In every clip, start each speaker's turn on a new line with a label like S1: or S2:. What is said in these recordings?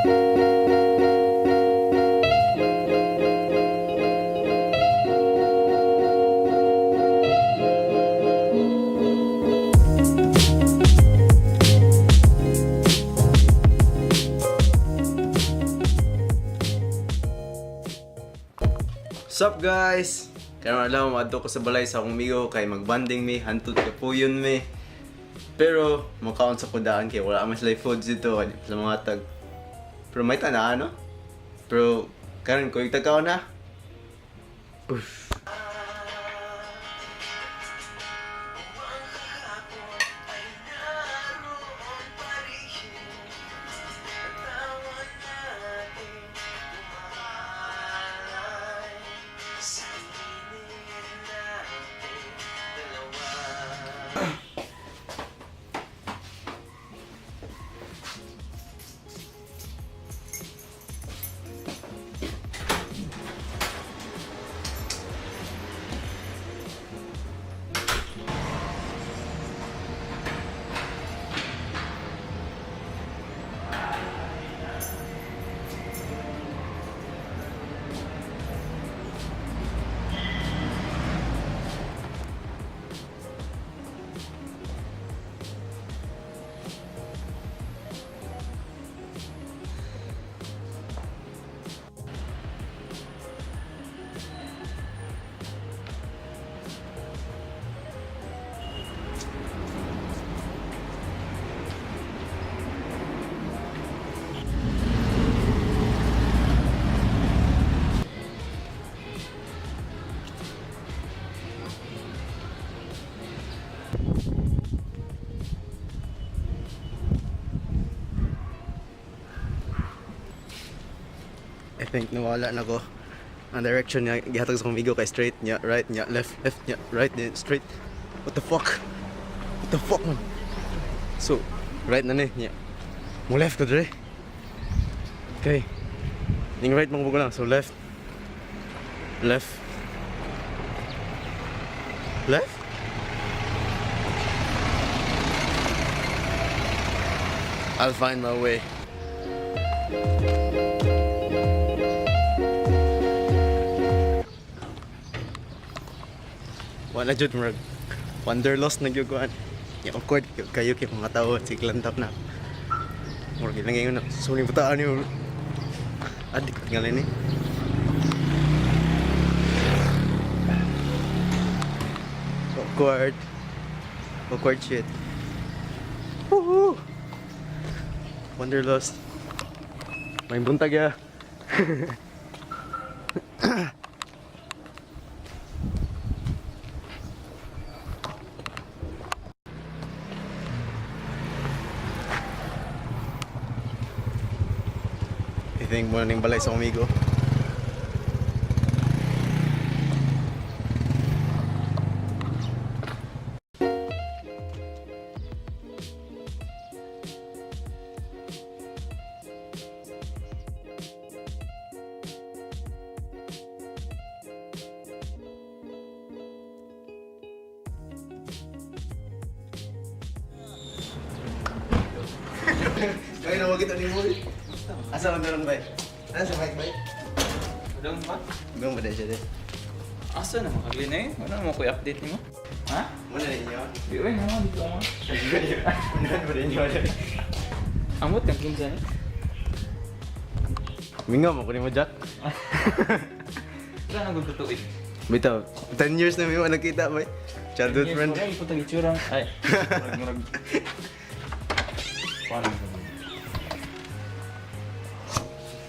S1: Sup guys? Kaya alam mo, adto ko sa balay sa akong migo kay magbanding mi, hantod ka po yun mi. Pero, makaon sa kudaan kay wala mas live foods dito sa mga tag. Pero may tana ano? Pero, karon ko yung tagkaon na. Uff. I think nawala na ko ang direction niya gihatag sa kumigo kay straight niya, right niya, left niya, right niya, straight. What the fuck man. So right na niya mo left ko dire. Okay, ning right mo lang, so left. I'll find my way. Wala jud murag wanderlust na gyud kuan. Ya awkward kayo kay mga tao siklantap na. Murag ilang ngayon na suning butaan ni adik ngalay ni. Awkward shit. Woohoo! Wanderlust. May buntag ya. I think muna ning balay sa amigo. Kaya na wag ito ni mo. Asa man daron bay? Ano sa mic bay?
S2: Udang ba?
S1: Gawin ba dahil siya din?
S2: Asa na makagli na yun? Wala mo ko i-update mo? Ha?
S1: Muna rin nyo?
S2: Di ba naman dito mo?
S1: Muna ba rin nyo?
S2: Amot kang kinsa ni?
S1: Mingaw mo, kunin mo Jack.
S2: Wala nang gututuin.
S1: Bitaw, 10 years na may mga nakita bay. Childhood friend.
S2: Wala iputang itsurang. Ay, murag. Paano ba?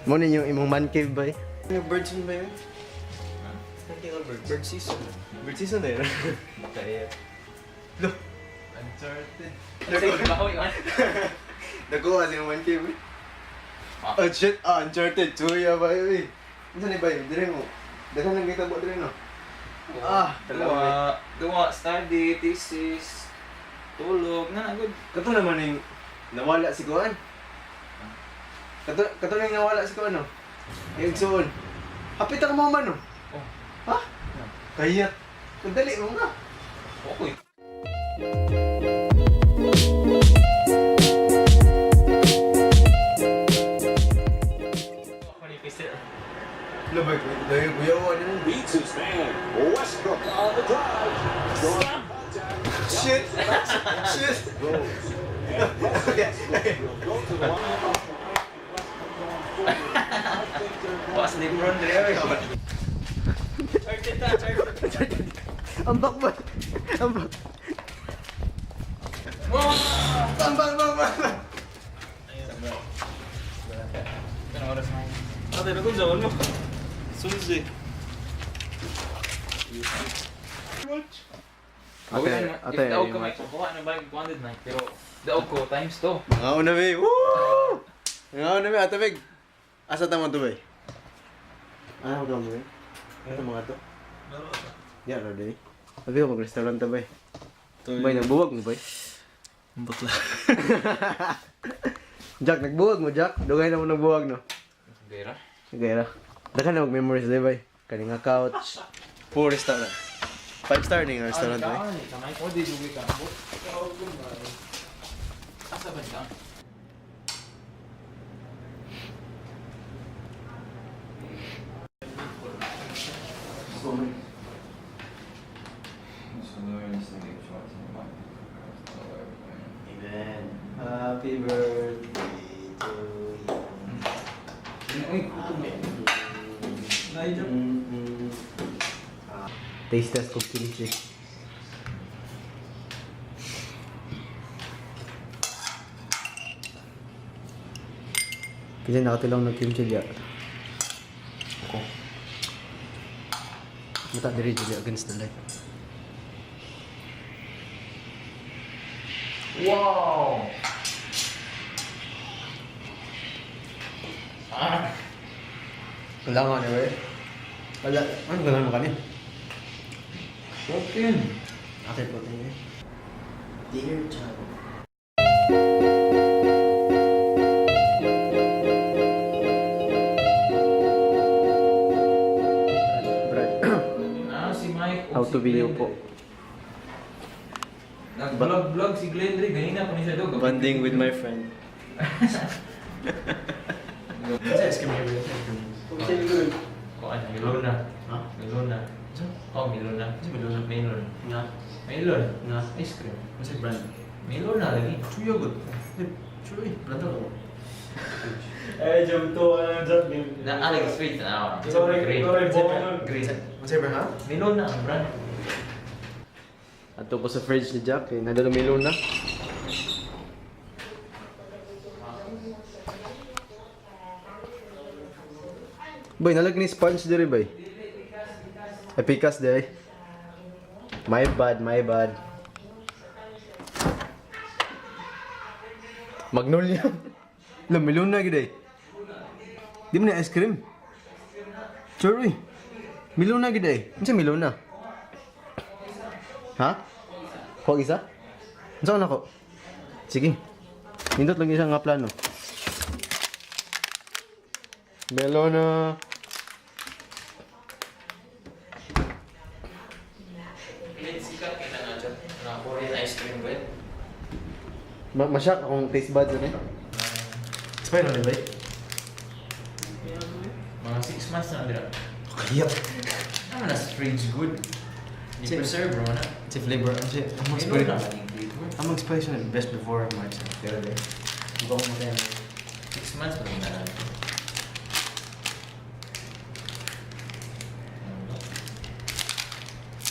S1: Mo ninyo imong man cave bay. Ano bird season ba yun?
S2: Bird season.
S1: Bird season na yun. Kaya. Look! Uncharted. Nakuha siya ng man cave eh. Oh shit! Ah, Uncharted 2 ya ba yun eh. Ano na ba yun? Dire mo. Dagan lang kita buat dire no?
S2: Dua, study, thesis, tulog, na good.
S1: Kato naman yung nawala si Kuan. Kato na yung nawala si Kuan no? Yung suon. Hapit ako mga man no?
S2: Oh.
S1: Ha? Kaya. Kundali mo nga.
S2: Okay.
S1: Labay, dahil buyawan yun.
S3: Beats his man. Westbrook on the drive. Strong contact.
S1: Shit! Shit!
S3: Go to the line.
S2: Pas Lebron dire.
S1: Ang bakbak! Ang bak! Ang bak!
S2: Kan oras na. Ate, nagkun sa mo. Sunzi.
S1: Ate,
S2: daog ka may kuha na ba 100 na pero daog ko times 2.
S1: Ngaw na, Bay! Woo! Ngaw na, Bay! Ate, Bay! Asa tama to, Bay? Ano ko Bay? Ito mga to? Yan, ano din eh. Sabi ko, mag-restaurant ta, Bay. Bay, nagbuwag mo, Bay?
S2: Bakla.
S1: Jack, nagbuwag mo, Jack. Dugay na mo nagbuwag, no?
S2: Gera.
S1: Sige na. Dakan na mag-memories, di, Bay? Kaninga couch. 4 restaurant. 5 star na yung restaurant, Bay.
S2: Kamay ko di dugi ka. Asa ba ka?
S1: Amen. Happy birthday to you.
S2: Uy,
S1: Taste test kong kimchi. Kasi nakatilang ng kimchi diya. Ako. Mata diri diya against the light.
S2: wow.
S1: Wala nga na, eh. Wala. Ano gano'n mo kanina?
S2: Broken.
S1: Akit po tayo eh. Dear child.
S2: Si Mike.
S1: How to be you po.
S2: Nag-vlog si Glendry. Ganina pa niya siya doon.
S1: Bonding with my friend. Kasi Icecream here.
S2: Kung ano, Milona.
S1: Ha?
S2: Milona. Oh, Milona.
S1: Milona?
S2: Melon.
S1: Nga.
S2: Melon.
S1: Nga.
S2: Ice cream.
S1: Kasi brand.
S2: Melona lagi.
S1: Chuyo good. Chuyo. Brand ako.
S4: Eh, jam to, jam din.
S2: Na alag sweet na ako.
S4: Sorry,
S2: Green.
S4: sorry,
S2: Green.
S1: What's ever, ha?
S2: Melona ang brand.
S1: Ato po sa fridge ni Jack. Eh. Nadala milon na. Boy, nalag ni sponge diri, boy. Epikas diri. My bad, my bad. Magnolia. Lam milon na gid eh. Di mo na ice cream. Sure, uy. Milon na gid eh. Unsa milon na? Ha? Kuha isa? Unsa na ko? Sige. Nindot lang isa nga plano. Melona.
S2: Sikat kita na dyan. Na Korean ice cream ba yun?
S1: Masyak akong taste buds na eh. Expired na ba?
S2: Mga 6 months na nila.
S1: Kaya.
S2: Ano na fridge good? Di preserve bro na.
S1: Si flavor. Ang
S2: Melona
S1: expired.
S2: ba yung flavor?
S1: Ang expiration is best before March. Pero eh. Iba ko mo kaya.
S2: 6 months pa rin na lang.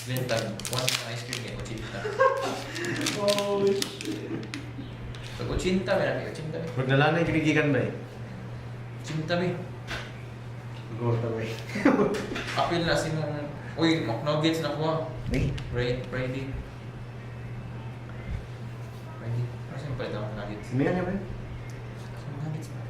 S2: Then tag, one ice cream kaya 80.
S4: Oh, shit.
S2: Pag 80, may natin 80 eh.
S1: Huwag nalanay kinigikan ba eh?
S2: 80 eh.
S1: Go to way.
S2: Apil na si mong, uy, McNuggets na kuha.
S1: Eh?
S2: Ready. Ready. Ano sa'yo pa ito? Nuggets.
S1: Simihan niya ba eh?
S2: Nuggets ba?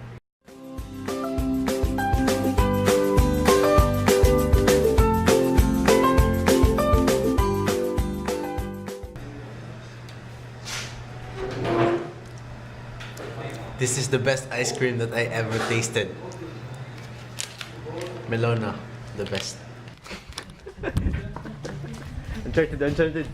S1: This is the best ice cream that I ever tasted. Melona, the best. Uncharted.